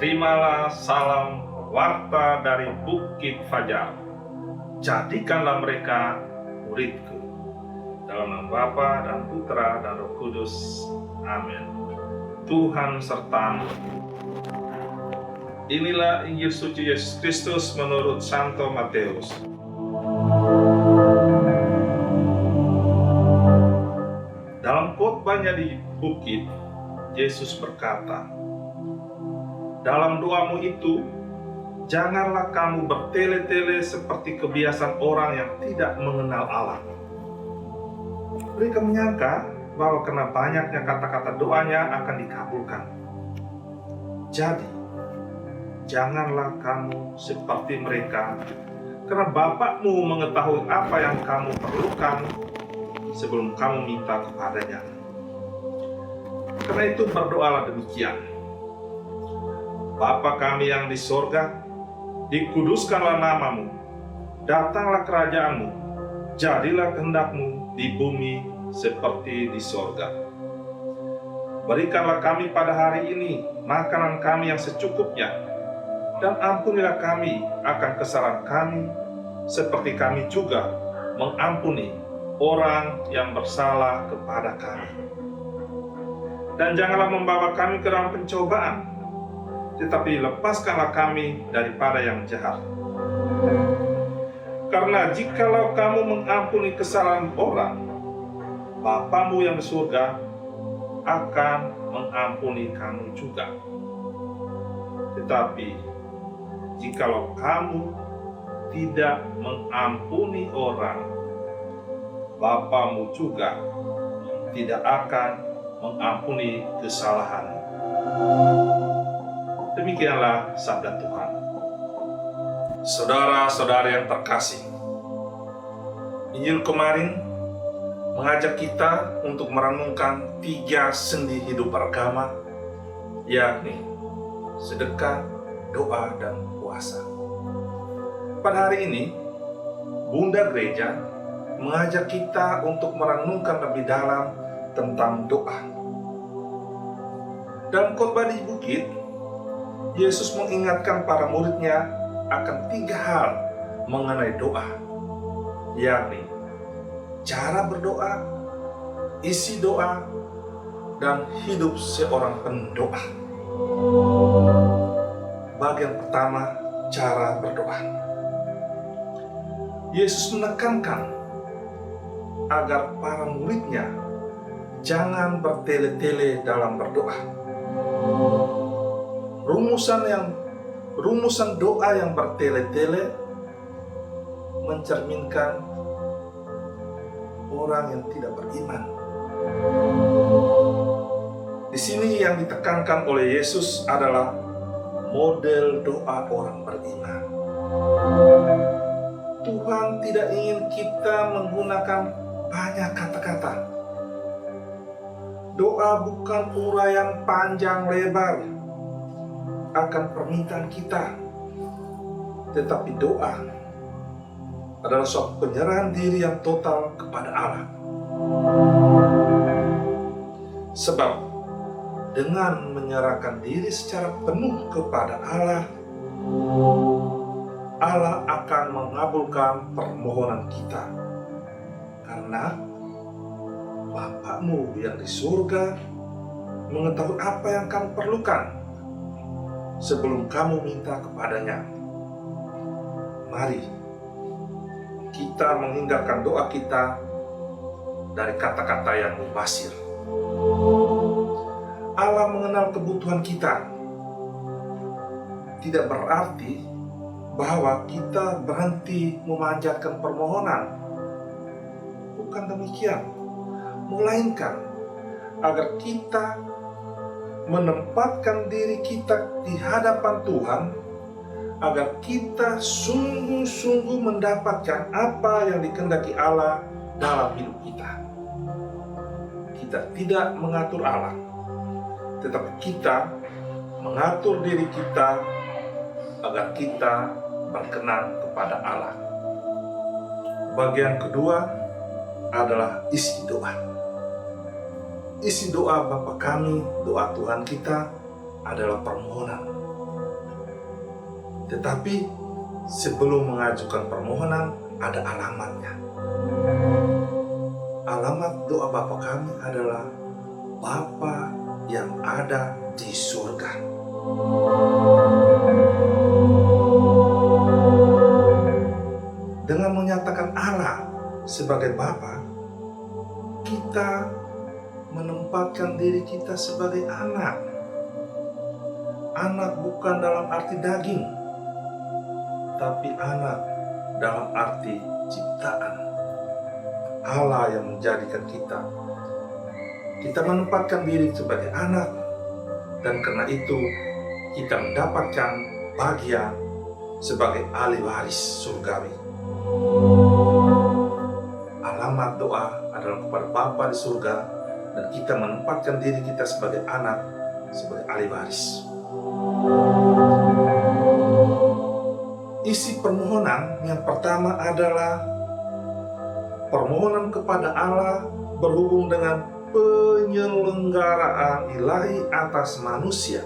Terimalah salam warta dari Bukit Fajar. Jadikanlah mereka muridku. Dalam nama Bapa dan Putra dan Roh Kudus. Amin. Tuhan sertamu. Inilah Injil suci Yesus Kristus menurut Santo Matius. Dalam khotbahnya di bukit, Yesus berkata, "Dalam doamu itu, janganlah kamu bertele-tele seperti kebiasaan orang yang tidak mengenal Allah. Mereka menyangka bahwa karena banyaknya kata-kata doanya akan dikabulkan. Jadi, janganlah kamu seperti mereka, karena Bapakmu mengetahui apa yang kamu perlukan sebelum kamu minta kepadanya. Karena itu berdoalah demikian: Bapa kami yang di sorga, dikuduskanlah namamu, datanglah kerajaanmu, jadilah kehendakmu di bumi seperti di sorga. Berikanlah kami pada hari ini makanan kami yang secukupnya, dan ampunilah kami akan kesalahan kami, seperti kami juga mengampuni orang yang bersalah kepada kami. Dan janganlah membawa kami ke dalam pencobaan, tetapi lepaskanlah kami daripada yang jahat. Karena jikalau kamu mengampuni kesalahan orang, Bapamu yang di surga akan mengampuni kamu juga. Tetapi jikalau kamu tidak mengampuni orang, Bapamu juga tidak akan mengampuni kesalahanmu." Demikianlah sabda Tuhan. Saudara-saudara yang terkasih, Injil kemarin mengajak kita untuk merenungkan 3 sendi hidup beragama, yakni sedekah, doa, dan puasa. Pada hari ini, Bunda Gereja mengajak kita untuk merenungkan lebih dalam tentang doa. Dalam khotbah di bukit, Yesus mengingatkan para muridnya akan 3 hal mengenai doa, yakni cara berdoa, isi doa, dan hidup seorang pendoa. Bagian pertama, cara berdoa. Yesus menekankan agar para muridnya jangan bertele-tele dalam berdoa. Rumusan doa yang bertele-tele mencerminkan orang yang tidak beriman. Di sini yang ditekankan oleh Yesus adalah model doa orang beriman. Tuhan tidak ingin kita menggunakan banyak kata-kata. Doa bukan uraian panjang lebar akan permintaan kita, tetapi doa adalah suatu penyerahan diri yang total kepada Allah. Sebab dengan menyerahkan diri secara penuh kepada Allah, Allah akan mengabulkan permohonan kita. Karena Bapakmu yang di surga mengetahui apa yang kamu perlukan sebelum kamu minta kepadanya. Mari kita menghindarkan doa kita dari kata-kata yang mubazir. Allah mengenal kebutuhan kita. Tidak berarti bahwa kita berhenti memanjatkan permohonan. Bukan demikian, melainkan agar kita menempatkan diri kita di hadapan Tuhan, agar kita sungguh-sungguh mendapatkan apa yang dikehendaki Allah dalam hidup kita. Kita tidak mengatur Allah, tetapi kita mengatur diri kita agar kita berkenan kepada Allah. Bagian kedua adalah isi doa. Isi doa Bapa kami, doa Tuhan kita adalah permohonan. Tetapi sebelum mengajukan permohonan ada alamatnya. Alamat doa Bapa kami adalah Bapa yang ada di surga. Dengan menyatakan Allah sebagai Bapa, kita menempatkan diri kita sebagai anak. Anak bukan dalam arti daging, tapi anak dalam arti ciptaan. Allah yang menjadikan kita. Kita menempatkan diri sebagai anak, dan karena itu kita mendapatkan bagian sebagai ahli waris surgawi. Alamat doa adalah kepada Bapa di surga, dan kita menempatkan diri kita sebagai anak, sebagai ahli waris. Isi permohonan yang pertama adalah permohonan kepada Allah berhubung dengan penyelenggaraan ilahi atas manusia.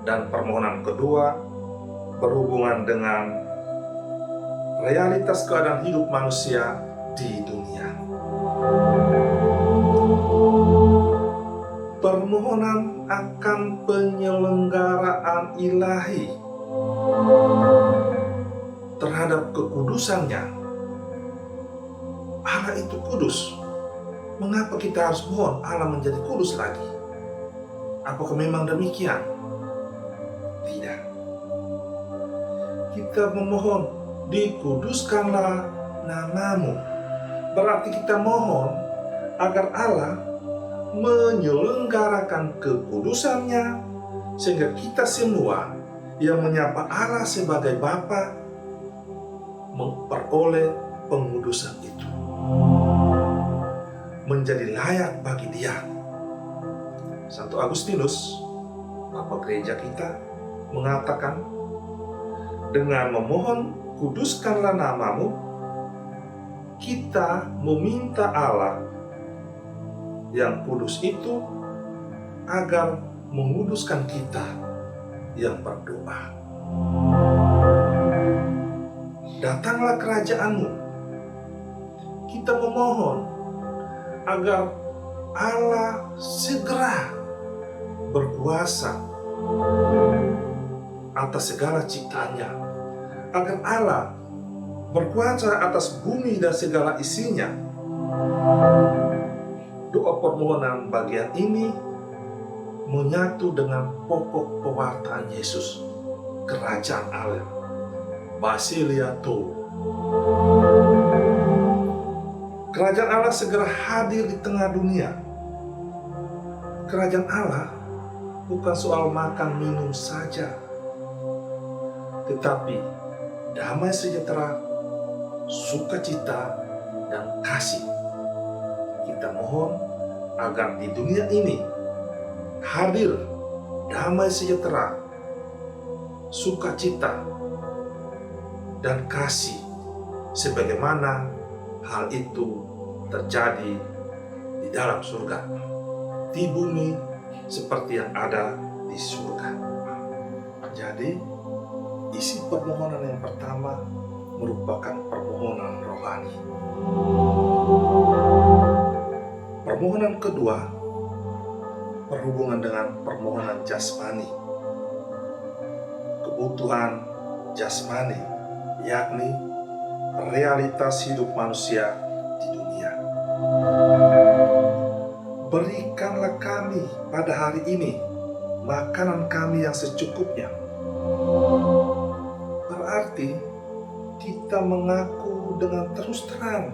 Dan permohonan kedua berhubungan dengan realitas keadaan hidup manusia di dunia. Permohonan akan penyelenggaraan ilahi terhadap kekudusannya. Allah itu kudus. Mengapa kita harus mohon Allah menjadi kudus lagi? Apakah memang demikian? Tidak. Kita memohon, dikuduskanlah namamu. Berarti kita mohon agar Allah menyelenggarakan kekudusannya, sehingga kita semua yang menyapa Allah sebagai Bapa memperoleh pengudusan itu, menjadi layak bagi Dia. Santo Agustinus, Bapa Gereja kita, mengatakan, dengan memohon kuduskanlah namamu, kita meminta Allah yang kudus itu agar menguduskan kita yang berdoa. Datanglah kerajaanmu. Kita memohon agar Allah segera berkuasa atas segala ciptaannya, agar Allah berkuasa atas bumi dan segala isinya. Doa permohonan bagian ini menyatu dengan pokok pewartaan Yesus, kerajaan Allah, Basileia Tou. Kerajaan Allah segera hadir di tengah dunia. Kerajaan Allah bukan soal makan minum saja, tetapi damai sejahtera, sukacita, dan kasih. Kita mohon agar di dunia ini hadir damai sejahtera, sukacita, dan kasih, sebagaimana hal itu terjadi di dalam surga, di bumi seperti yang ada di surga. Jadi, isi permohonan yang pertama merupakan permohonan rohani. Permohonan kedua berhubungan dengan permohonan jasmani, kebutuhan jasmani, yakni realitas hidup manusia di dunia. Berikanlah kami pada hari ini makanan kami yang secukupnya. Berarti kita mengaku dengan terus terang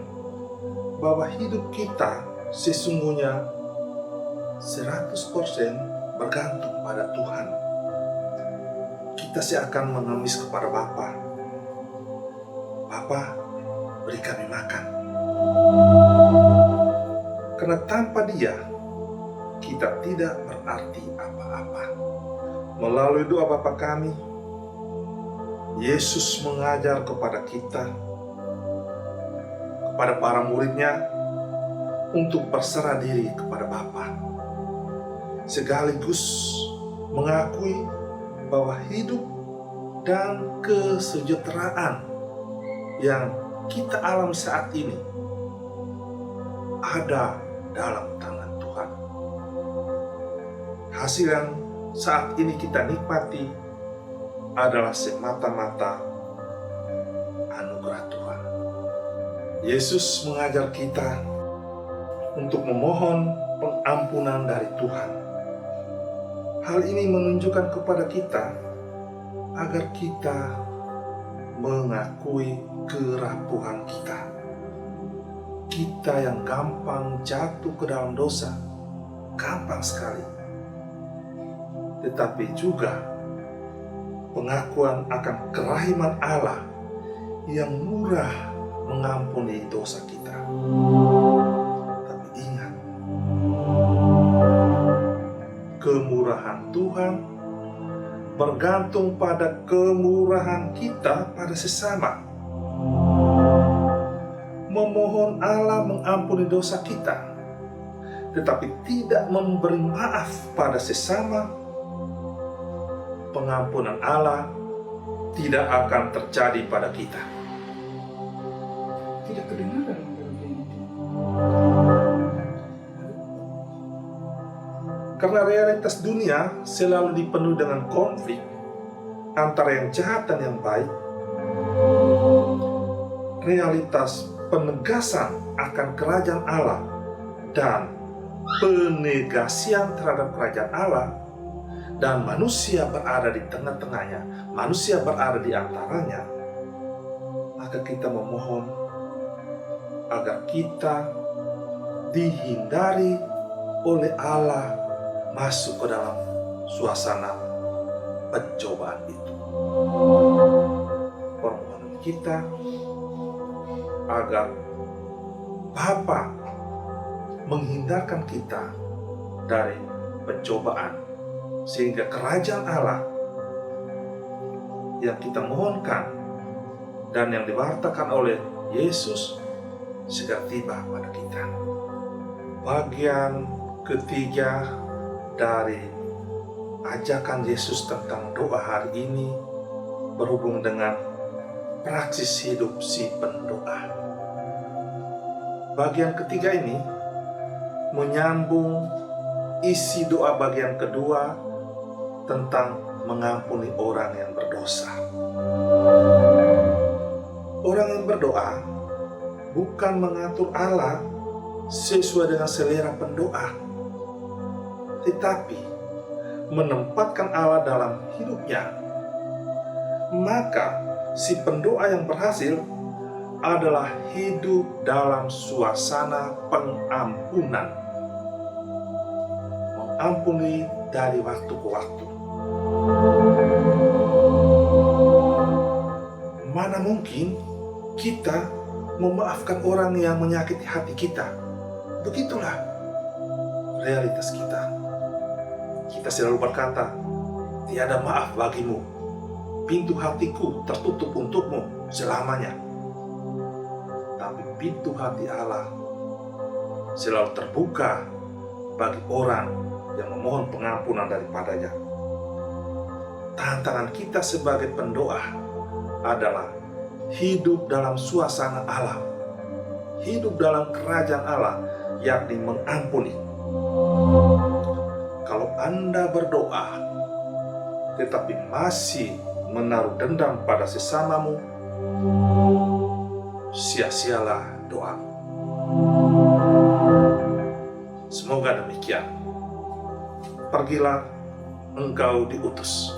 bahwa hidup kita sesungguhnya 100% bergantung pada Tuhan. Kita seakan mengemis kepada Bapa, Bapa, beri kami makan. Karena tanpa Dia, kita tidak berarti apa-apa. Melalui doa Bapa kami, Yesus mengajar kepada kita, kepada para muridnya, untuk berserah diri kepada Bapa, sekaligus mengakui bahwa hidup dan kesejahteraan yang kita alami saat ini ada dalam tangan Tuhan. Hasil yang saat ini kita nikmati adalah semata-mata anugerah Tuhan. Yesus mengajar kita untuk memohon pengampunan dari Tuhan. Hal ini menunjukkan kepada kita agar kita mengakui kerapuhan kita. Kita yang gampang jatuh ke dalam dosa, gampang sekali. Tetapi juga pengakuan akan kerahiman Allah yang murah mengampuni dosa kita. Tapi ingat, kemurahan Tuhan bergantung pada kemurahan kita pada sesama. Memohon Allah mengampuni dosa kita, tetapi tidak memberi maaf pada sesama, pengampunan Allah tidak akan terjadi pada kita. Tidak kedengaran begini. Karena realitas dunia selalu dipenuhi dengan konflik antara yang jahat dan yang baik, realitas penegasan akan kerajaan Allah dan penegasian terhadap kerajaan Allah, dan manusia berada di tengah-tengahnya, manusia berada di antaranya, maka kita memohon agar kita dihindari oleh Allah masuk ke dalam suasana pencobaan itu. Permohonan kita agar Bapa menghindarkan kita dari pencobaan, sehingga kerajaan Allah yang kita mohonkan dan yang diwartakan oleh Yesus segera tiba pada kita. Bagian ketiga dari ajakan Yesus tentang doa hari ini berhubung dengan praksis hidup si pendoa. Bagian ketiga ini menyambung isi doa bagian kedua tentang mengampuni orang yang berdosa. Orang yang berdoa bukan mengatur Allah sesuai dengan selera pendoa, tetapi menempatkan Allah dalam hidupnya. Maka si pendoa yang berhasil adalah hidup dalam suasana pengampunan, mengampuni dari waktu ke waktu. Mana mungkin kita memaafkan orang yang menyakiti hati kita? Begitulah realitas kita. Kita selalu berkata, tiada maaf bagimu, pintu hatiku tertutup untukmu selamanya. Tapi pintu hati Allah selalu terbuka bagi orang yang memohon pengampunan daripadanya. Tantangan kita sebagai pendoa adalah hidup dalam suasana Allah, hidup dalam kerajaan Allah, yakni mengampuni. Kalau Anda berdoa tetapi masih menaruh dendam pada sesamamu, sia-sialah doa. Semoga demikian. Pergilah, engkau diutus.